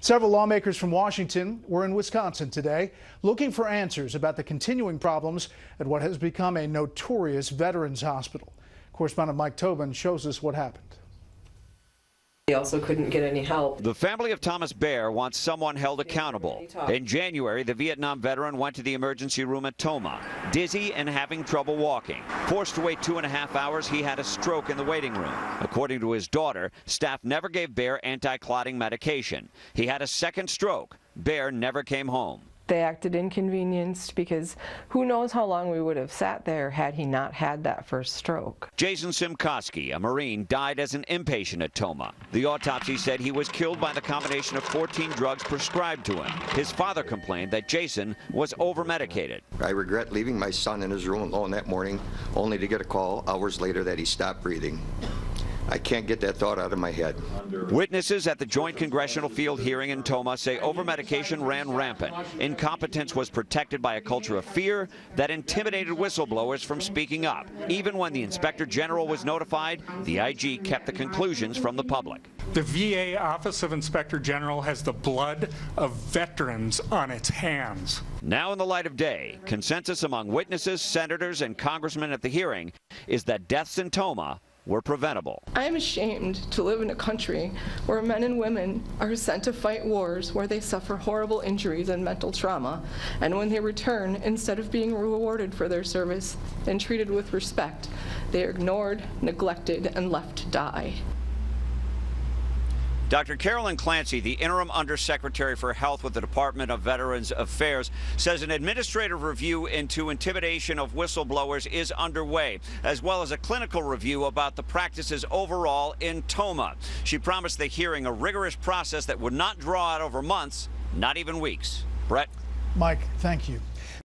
Several lawmakers from Washington were in Wisconsin today looking for answers about the continuing problems at what has become a notorious veterans hospital. Correspondent Mike Tobin shows us what happened. He also couldn't get any help. The family of Thomas Baer wants someone held accountable. In January, the Vietnam veteran went to the emergency room at Tomah, dizzy and having trouble walking. Forced to wait 2.5 hours, he had a stroke in the waiting room. According to his daughter, staff never gave Baer anti-clotting medication. He had a second stroke. Baer never came home. They acted inconvenienced because who knows how long we would have sat there had he not had that first stroke. Jason Simkoski, a Marine, died as an inpatient at Tomah. The autopsy said he was killed by the combination of 14 drugs prescribed to him. His father complained that Jason was over-medicated. I regret leaving my son in his room alone that morning, only to get a call hours later that he stopped breathing. I can't get that thought out of my head. Witnesses at the Joint Congressional Field hearing in Tomah say over-medication ran rampant. Incompetence was protected by a culture of fear that intimidated whistleblowers from speaking up. Even when the Inspector General was notified, the IG kept the conclusions from the public. The VA Office of Inspector General has the blood of veterans on its hands. Now in the light of day, consensus among witnesses, senators, and congressmen at the hearing is that deaths in Tomah were preventable. I am ashamed to live in a country where men and women are sent to fight wars where they suffer horrible injuries and mental trauma, and when they return, instead of being rewarded for their service and treated with respect, they are ignored, neglected, and left to die. Dr. Carolyn Clancy, the interim undersecretary for health with the Department of Veterans Affairs, says an administrative review into intimidation of whistleblowers is underway, as well as a clinical review about the practices overall in Tomah. She promised the hearing a rigorous process that would not draw out over months, not even weeks. Brett? Mike, thank you.